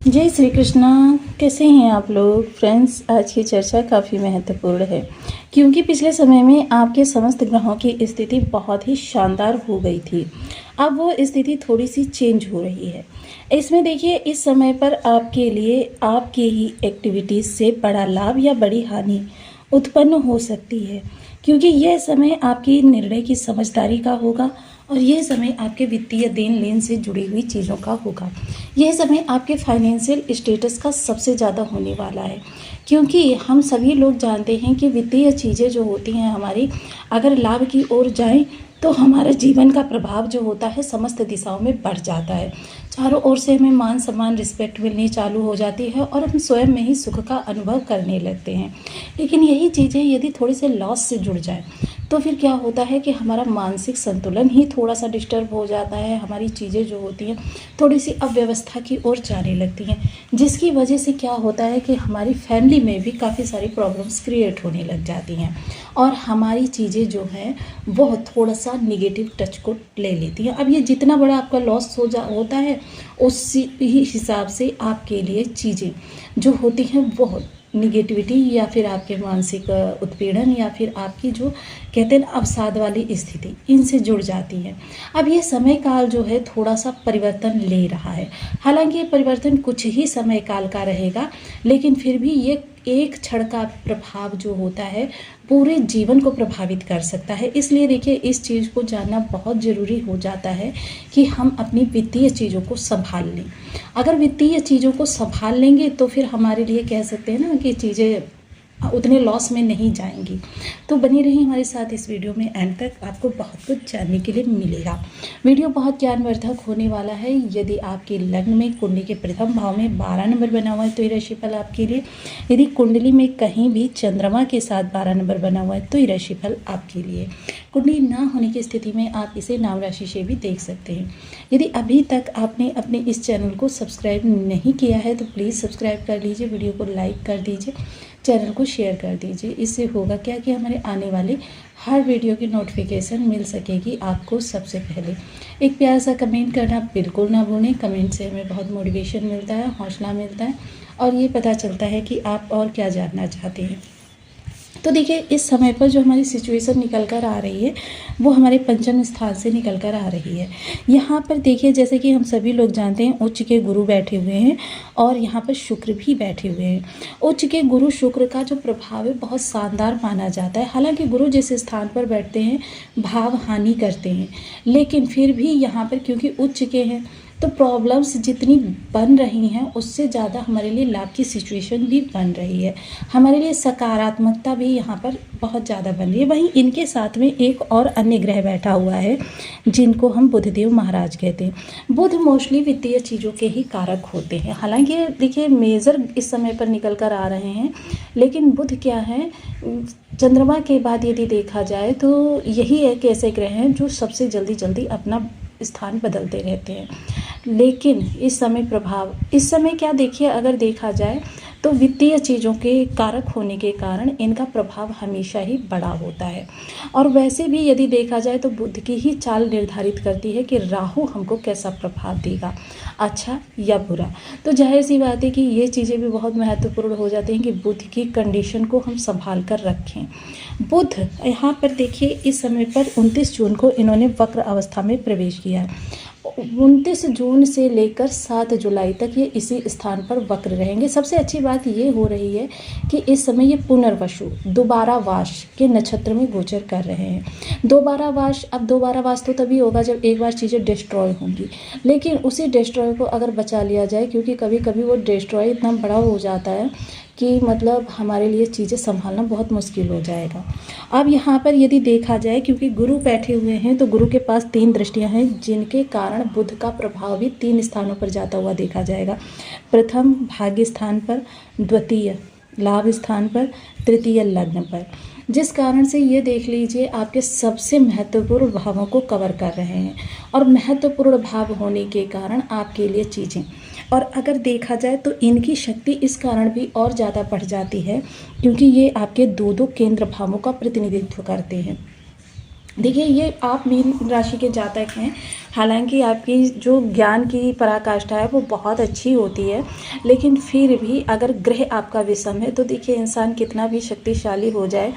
जय श्री कृष्णा। कैसे हैं आप लोग फ्रेंड्स। आज की चर्चा काफ़ी महत्वपूर्ण है क्योंकि पिछले समय में आपके समस्त ग्रहों की स्थिति बहुत ही शानदार हो गई थी। अब वो स्थिति थोड़ी सी चेंज हो रही है। इसमें देखिए, इस समय पर आपके लिए आपकी ही एक्टिविटीज़ से बड़ा लाभ या बड़ी हानि उत्पन्न हो सकती है, क्योंकि यह समय आपकी निर्णय की समझदारी का होगा और यह समय आपके वित्तीय देन लेन से जुड़ी हुई चीज़ों का होगा। यह समय आपके फाइनेंशियल स्टेटस का सबसे ज़्यादा होने वाला है, क्योंकि हम सभी लोग जानते हैं कि वित्तीय चीज़ें जो होती हैं हमारी, अगर लाभ की ओर जाएं तो हमारा जीवन का प्रभाव जो होता है समस्त दिशाओं में बढ़ जाता है। चारों ओर से हमें मान सम्मान रिस्पेक्ट मिलनी चालू हो जाती है और हम स्वयं में ही सुख का अनुभव करने लगते हैं। लेकिन यही चीज़ें यदि थोड़े से लॉस से जुड़ जाएं तो फिर क्या होता है कि हमारा मानसिक संतुलन ही थोड़ा सा डिस्टर्ब हो जाता है। हमारी चीज़ें जो होती हैं थोड़ी सी अव्यवस्था की ओर जाने लगती हैं, जिसकी वजह से क्या होता है कि हमारी फैमिली में भी काफ़ी सारी प्रॉब्लम्स क्रिएट होने लग जाती हैं और हमारी चीज़ें जो हैं वो थोड़ा सा निगेटिव टच को ले लेती हैं। अब ये जितना बड़ा आपका लॉस होता है उसी ही हिसाब से आपके लिए चीज़ें जो होती हैं वो निगेटिविटी या फिर आपके मानसिक उत्पीड़न या फिर आपकी जो कहते हैं अवसाद वाली स्थिति, इनसे जुड़ जाती है। अब ये समय काल जो है थोड़ा सा परिवर्तन ले रहा है। हालांकि ये परिवर्तन कुछ ही समय काल का रहेगा, लेकिन फिर भी ये एक क्षण का प्रभाव जो होता है पूरे जीवन को प्रभावित कर सकता है। इसलिए देखिए, इस चीज़ को जानना बहुत ज़रूरी हो जाता है कि हम अपनी वित्तीय चीज़ों को संभाल लें। अगर वित्तीय चीज़ों को संभाल लेंगे तो फिर हमारे लिए कह सकते हैं ना कि चीज़ें उतने लॉस में नहीं जाएंगी। तो बनी रही हमारे साथ इस वीडियो में, एंड तक आपको बहुत कुछ जानने के लिए मिलेगा। वीडियो बहुत ज्ञानवर्धक होने वाला है। यदि आपके लग्न में कुंडली के प्रथम भाव में 12 नंबर बना हुआ है तो ये राशिफल आपके लिए। यदि कुंडली में कहीं भी चंद्रमा के साथ 12 नंबर बना हुआ है तो ये राशिफल आपके लिए। कुंडली ना होने की स्थिति में आप इसे नाम राशि से भी देख सकते हैं। यदि अभी तक आपने अपने इस चैनल को सब्सक्राइब नहीं किया है तो प्लीज़ सब्सक्राइब कर लीजिए, वीडियो को लाइक कर दीजिए, चैनल को शेयर कर दीजिए। इससे होगा क्या कि हमारे आने वाले हर वीडियो की नोटिफिकेशन मिल सकेगी आपको सबसे पहले। एक प्यारा सा कमेंट करना बिल्कुल ना भूलें। कमेंट से हमें बहुत मोटिवेशन मिलता है, हौसला मिलता है और ये पता चलता है कि आप और क्या जानना चाहते हैं। तो देखिए, इस समय पर जो हमारी सिचुएशन निकल कर आ रही है वो हमारे पंचम स्थान से निकल कर आ रही है। यहाँ पर देखिए, जैसे कि हम सभी लोग जानते हैं, उच्च के गुरु बैठे हुए हैं और यहाँ पर शुक्र भी बैठे हुए हैं। उच्च के गुरु शुक्र का जो प्रभाव है बहुत शानदार माना जाता है। हालांकि गुरु जिस स्थान पर बैठते हैं भाव हानि करते हैं, लेकिन फिर भी यहाँ पर क्योंकि उच्च के हैं तो प्रॉब्लम्स जितनी बन रही हैं उससे ज़्यादा हमारे लिए लाभ की सिचुएशन भी बन रही है। हमारे लिए सकारात्मकता भी यहाँ पर बहुत ज़्यादा बन रही है। वहीं इनके साथ में एक और अन्य ग्रह बैठा हुआ है जिनको हम बुधदेव महाराज कहते हैं। बुध मोस्टली वित्तीय चीज़ों के ही कारक होते हैं। हालांकि देखिए, मेजर इस समय पर निकल कर आ रहे हैं, लेकिन बुध क्या है, चंद्रमा के बाद यदि देखा जाए तो यही एक ऐसे ग्रह हैं जो सबसे जल्दी अपना स्थान बदलते रहते हैं। लेकिन इस समय क्या देखिए, अगर देखा जाए तो वित्तीय चीज़ों के कारक होने के कारण इनका प्रभाव हमेशा ही बड़ा होता है। और वैसे भी यदि देखा जाए तो बुध की ही चाल निर्धारित करती है कि राहु हमको कैसा प्रभाव देगा, अच्छा या बुरा। तो जाहिर सी बात है कि ये चीज़ें भी बहुत महत्वपूर्ण हो जाती हैं कि बुध की कंडीशन को हम संभाल कर रखें। बुध यहाँ पर देखिए, इस समय पर 29 जून को इन्होंने वक्र अवस्था में प्रवेश किया है। 29 जून से लेकर 7 जुलाई तक ये इसी स्थान पर वक्र रहेंगे। सबसे अच्छी बात ये हो रही है कि इस समय ये पुनर्वसु दोबारा वाश के नक्षत्र में गोचर कर रहे हैं। दोबारा वाश तो तभी होगा जब एक बार चीज़ें डिस्ट्रॉय होंगी, लेकिन उसी डिस्ट्रॉय को अगर बचा लिया जाए, क्योंकि कभी कभी वो डिस्ट्रॉय इतना बड़ा हो जाता है कि मतलब हमारे लिए चीज़ें संभालना बहुत मुश्किल हो जाएगा। अब यहाँ पर यदि देखा जाए, क्योंकि गुरु बैठे हुए हैं तो गुरु के पास 3 दृष्टियाँ हैं, जिनके कारण बुध का प्रभाव भी 3 स्थानों पर जाता हुआ देखा जाएगा। प्रथम भाग्य स्थान पर, द्वितीय लाभ स्थान पर, तृतीय लग्न पर, जिस कारण से ये देख लीजिए आपके सबसे महत्वपूर्ण भावों को कवर कर रहे हैं। और महत्वपूर्ण भाव होने के कारण आपके लिए चीज़ें, और अगर देखा जाए तो इनकी शक्ति इस कारण भी और ज़्यादा बढ़ जाती है क्योंकि ये आपके 2 केंद्र भावों का प्रतिनिधित्व करते हैं। देखिए, ये आप मीन राशि के जातक हैं हालांकि आपकी जो ज्ञान की पराकाष्ठा है वो बहुत अच्छी होती है, लेकिन फिर भी अगर ग्रह आपका विषम है तो देखिए इंसान कितना भी शक्तिशाली हो जाए,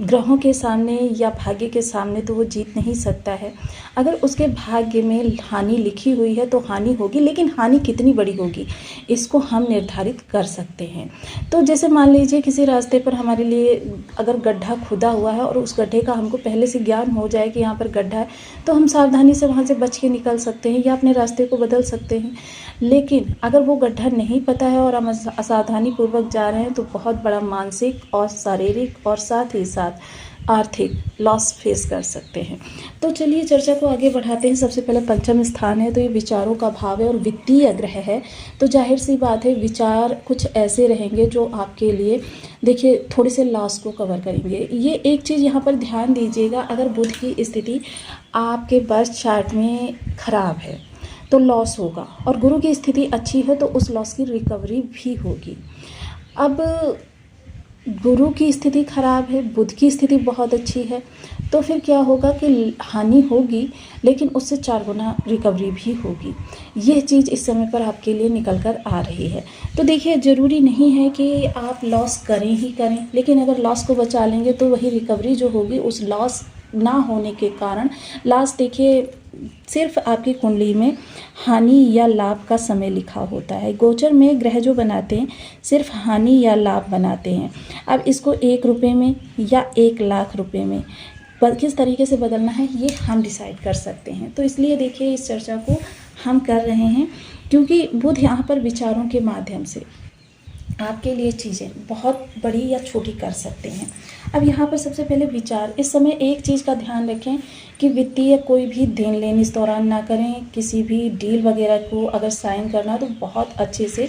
ग्रहों के सामने या भाग्य के सामने तो वो जीत नहीं सकता है। अगर उसके भाग्य में हानि लिखी हुई है तो हानि होगी, लेकिन हानि कितनी बड़ी होगी इसको हम निर्धारित कर सकते हैं। तो जैसे मान लीजिए किसी रास्ते पर हमारे लिए अगर गड्ढा खुदा हुआ है और उस गड्ढे का हमको पहले से ज्ञान हो जाए कि यहाँ पर गड्ढा है, तो हम सावधानी से वहाँ से बच के निकल सकते हैं या अपने रास्ते को बदल सकते हैं। लेकिन अगर वो गड्ढा नहीं पता है और हम असावधानी पूर्वक जा रहे हैं तो बहुत बड़ा मानसिक और शारीरिक और साथ ही साथ आर्थिक लॉस फेस कर सकते हैं। तो चलिए चर्चा को आगे बढ़ाते हैं। सबसे पहले पंचम स्थान है तो ये विचारों का भाव है और वित्तीय ग्रह है, तो जाहिर सी बात है विचार कुछ ऐसे रहेंगे जो आपके लिए देखिए थोड़े से लॉस को कवर करेंगे। ये एक चीज़ यहाँ पर ध्यान दीजिएगा, अगर बुध की स्थिति आपके बर्थ चार्ट में खराब है तो लॉस होगा, और गुरु की स्थिति अच्छी है तो उस लॉस की रिकवरी भी होगी। अब गुरु की स्थिति खराब है, बुध की स्थिति बहुत अच्छी है, तो फिर क्या होगा कि हानि होगी लेकिन उससे 4 गुना रिकवरी भी होगी। यह चीज़ इस समय पर आपके लिए निकल कर आ रही है। तो देखिए ज़रूरी नहीं है कि आप लॉस करें ही करें, लेकिन अगर लॉस को बचा लेंगे तो वही रिकवरी जो होगी उस लॉस ना होने के कारण लास्ट देखिए सिर्फ आपकी कुंडली में हानि या लाभ का समय लिखा होता है। गोचर में ग्रह जो बनाते हैं सिर्फ हानि या लाभ बनाते हैं। अब इसको 1 रुपये में या 1 लाख रुपए में किस तरीके से बदलना है ये हम डिसाइड कर सकते हैं। तो इसलिए देखिए इस चर्चा को हम कर रहे हैं क्योंकि बुध यहाँ पर विचारों के माध्यम से आपके लिए चीज़ें बहुत बड़ी या छोटी कर सकते हैं। अब यहाँ पर सबसे पहले विचार, इस समय एक चीज़ का ध्यान रखें कि वित्तीय कोई भी देन लेन इस दौरान ना करें। किसी भी डील वगैरह को अगर साइन करना तो बहुत अच्छे से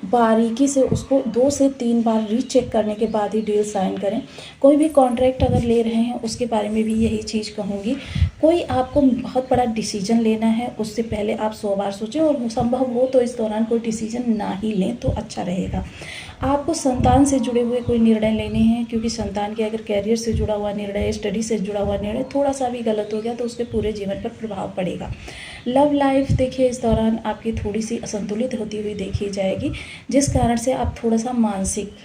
बारीकी से उसको 2 से 3 बार रीचेक करने के बाद ही डील साइन करें। कोई भी कॉन्ट्रैक्ट अगर ले रहे हैं उसके बारे में भी यही चीज़ कहूँगी। कोई आपको बहुत बड़ा डिसीजन लेना है उससे पहले आप 100 बार सोचें, और संभव हो तो इस दौरान कोई डिसीजन ना ही लें तो अच्छा रहेगा। आपको संतान से जुड़े हुए कोई निर्णय लेने हैं, क्योंकि संतान के अगर कैरियर से जुड़ा हुआ निर्णय, स्टडी से जुड़ा हुआ निर्णय थोड़ा सा भी गलत हो गया तो उसके पूरे जीवन पर प्रभाव पड़ेगा। लव लाइफ देखिए इस दौरान आपकी थोड़ी सी असंतुलित होती हुई देखी जाएगी, जिस कारण से आप थोड़ा सा मानसिक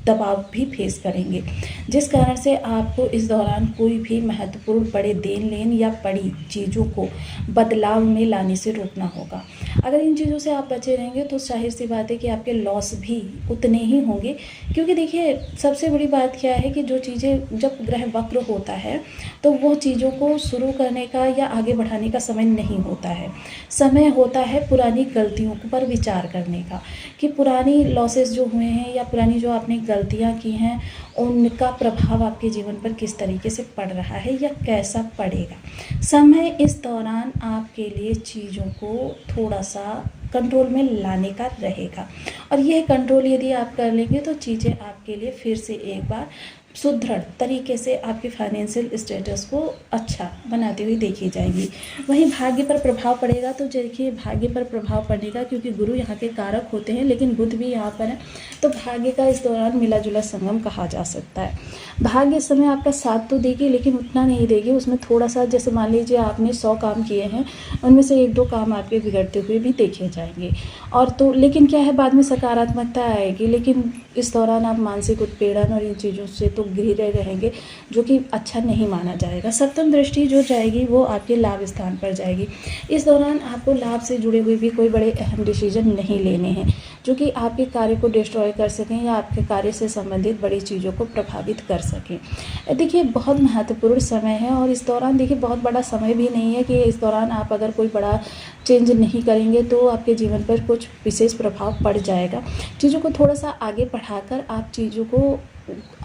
दबाव भी फेस करेंगे, जिस कारण से आपको इस दौरान कोई भी महत्वपूर्ण बड़े देन लेन या बड़ी चीज़ों को बदलाव में लाने से रोकना होगा। अगर इन चीज़ों से आप बचे रहेंगे तो जाहिर सी बात है कि आपके लॉस भी उतने ही होंगे, क्योंकि देखिए सबसे बड़ी बात क्या है कि जो चीज़ें जब ग्रह वक्र होता है तो वो चीज़ों को शुरू करने का या आगे बढ़ाने का समय नहीं होता है। समय होता है पुरानी गलतियों पर विचार करने का, कि पुरानी लॉसेस जो हुए हैं या पुरानी जो आपने गलतियां की हैं उनका प्रभाव आपके जीवन पर किस तरीके से पड़ रहा है या कैसा पड़ेगा। समय इस दौरान आपके लिए चीज़ों को थोड़ा सा कंट्रोल में लाने का रहेगा, और यह कंट्रोल यदि आप कर लेंगे तो चीज़ें आपके लिए फिर से एक बार सुदृढ़ तरीके से आपके फाइनेंशियल स्टेटस को अच्छा बनाती हुई देखी जाएगी। वहीं भाग्य पर प्रभाव पड़ेगा, तो देखिए भाग्य पर प्रभाव पड़ेगा क्योंकि गुरु यहाँ के कारक होते हैं, लेकिन बुध भी यहाँ पर है, तो भाग्य का इस दौरान मिला जुला संगम कहा जा सकता है। भाग्य इस समय आपका साथ तो देगी लेकिन उतना नहीं देगी, उसमें थोड़ा सा, जैसे मान लीजिए आपने 100 काम किए हैं उनमें से 1-2 काम आपके बिगड़ते हुए भी देखे जाएंगे, और तो लेकिन क्या है बाद में सकारात्मकता आएगी, लेकिन इस दौरान आप मानसिक उत्पीड़न और इन चीज़ों से तो घिरे रहेंगे जो कि अच्छा नहीं माना जाएगा। सप्तम दृष्टि जो जाएगी वो आपके लाभ स्थान पर जाएगी। इस दौरान आपको लाभ से जुड़े हुए भी कोई बड़े अहम डिसीजन नहीं लेने हैं जो कि आपके कार्य को डिस्ट्रॉय कर सकें या आपके कार्य से संबंधित बड़ी चीज़ों को प्रभावित कर सकें। देखिए बहुत महत्वपूर्ण समय है, और इस दौरान देखिए बहुत बड़ा समय भी नहीं है कि इस दौरान आप अगर कोई बड़ा चेंज नहीं करेंगे तो आपके जीवन पर कुछ विशेष प्रभाव पड़ जाएगा। चीज़ों को थोड़ा सा आगे बढ़ाकर आप चीज़ों को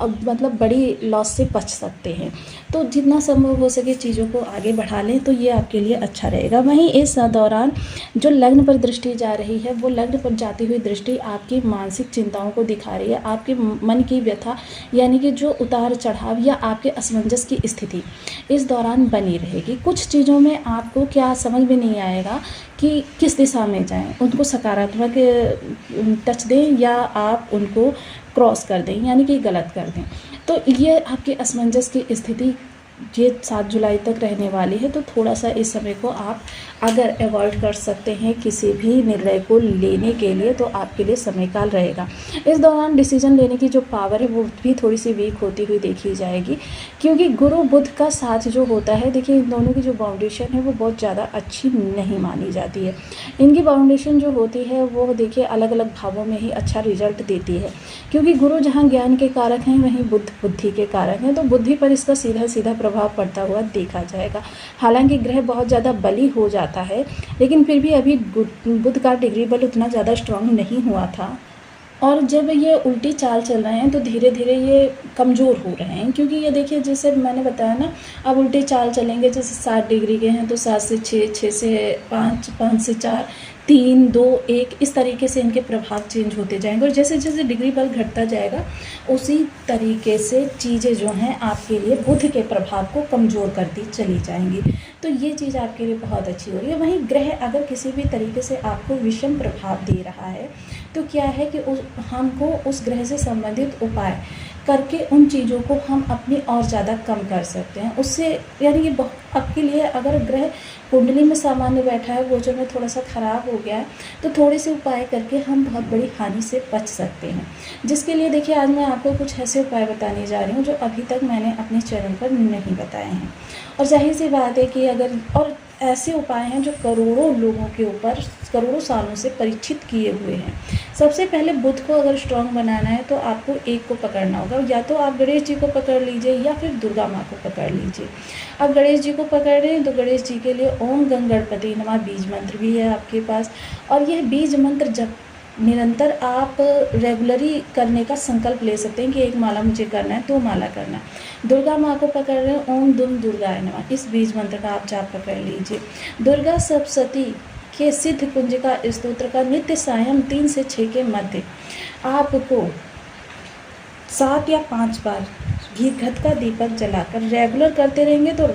अब मतलब बड़ी लॉस से बच सकते हैं, तो जितना संभव हो सके चीज़ों को आगे बढ़ा लें तो ये आपके लिए अच्छा रहेगा। वहीं इस दौरान जो लग्न पर दृष्टि जा रही है वो लग्न पर जाती हुई दृष्टि आपकी मानसिक चिंताओं को दिखा रही है, आपके मन की व्यथा यानी कि जो उतार चढ़ाव या आपके असमंजस की स्थिति इस दौरान बनी रहेगी। कुछ चीज़ों में आपको क्या समझ में नहीं आएगा कि किस दिशा में जाएं, उनको सकारात्मक टच दें या आप उनको क्रॉस कर दें यानी कि गलत कर दें, तो ये आपके असमंजस की स्थिति ये 7 जुलाई तक रहने वाली है, तो थोड़ा सा इस समय को आप अगर अवॉइड कर सकते हैं किसी भी निर्णय को लेने के लिए, तो आपके लिए समय काल रहेगा। इस दौरान डिसीजन लेने की जो पावर है वो भी थोड़ी सी वीक होती हुई देखी जाएगी, क्योंकि गुरु बुध का साथ जो होता है, देखिए इन दोनों की जो बाउंडेशन है वो बहुत ज़्यादा अच्छी नहीं मानी जाती है। इनकी बाउंडेशन जो होती है वो देखिए अलग अलग भावों में ही अच्छा रिजल्ट देती है, क्योंकि गुरु जहाँ ज्ञान के कारक हैं वहीं बुध बुद्धि के कारक हैं, तो बुद्धि पर इसका सीधा सीधा प्रभाव पड़ता हुआ देखा जाएगा। हालांकि ग्रह बहुत ज़्यादा बली हो जाता है, लेकिन फिर भी अभी बुध का डिग्री बल उतना ज़्यादा स्ट्रांग नहीं हुआ था, और जब ये उल्टी चाल चल रहे हैं तो धीरे धीरे ये कमज़ोर हो रहे हैं, क्योंकि ये देखिए जैसे मैंने बताया ना, अब उल्टी चाल चलेंगे, जैसे 7 डिग्री के हैं तो 7 से 6, 6 से 5, 5 से 4, 3, 2, 1, इस तरीके से इनके प्रभाव चेंज होते जाएंगे, और जैसे जैसे डिग्री बल घटता जाएगा उसी तरीके से चीज़ें जो हैं आपके लिए बुध के प्रभाव को कमज़ोर करती चली जाएंगी। तो ये चीज़ आपके लिए बहुत अच्छी हो रही है। वहीं ग्रह अगर किसी भी तरीके से आपको विषम प्रभाव दे रहा है, तो क्या है कि हमको उस ग्रह से संबंधित उपाय करके उन चीज़ों को हम अपनी और ज़्यादा कम कर सकते हैं उससे। यानी कि आपके लिए अगर ग्रह कुंडली में सामान्य बैठा है, गोचर में थोड़ा सा ख़राब हो गया है, तो थोड़े से उपाय करके हम बहुत बड़ी हानि से बच सकते हैं। जिसके लिए देखिए आज मैं आपको कुछ ऐसे उपाय बताने जा रही हूँ जो अभी तक मैंने अपने चैनल पर नहीं बताए हैं। और जाहिर सी बात है कि अगर और ऐसे उपाय हैं जो करोड़ों लोगों के ऊपर करोड़ों सालों से परीक्षित किए हुए हैं। सबसे पहले बुध को अगर स्ट्रॉन्ग बनाना है तो आपको एक को पकड़ना होगा, या तो आप गणेश जी को पकड़ लीजिए या फिर दुर्गा माँ को पकड़ लीजिए। अब गणेश जी को पकड़ रहे हैं तो गणेश जी के लिए ओम गं गणपति नमः बीज मंत्र भी है आपके पास, और यह बीज मंत्र जब निरंतर आप रेगुलरी करने का संकल्प ले सकते हैं कि एक माला मुझे करना है, 2 माला करना है। दुर्गा माँ को पकड़ रहे हैं, ओम दुम दुर्गाय नमः, इस बीज मंत्र का आप जाप पकड़ लीजिए। दुर्गा सप्तशती के सिद्ध कुंजिका स्तोत्र का नित्य सायं 3 से 6 के मध्य आपको 7 या 5 बार घी घट का दीपक जलाकर रेगुलर करते रहेंगे तो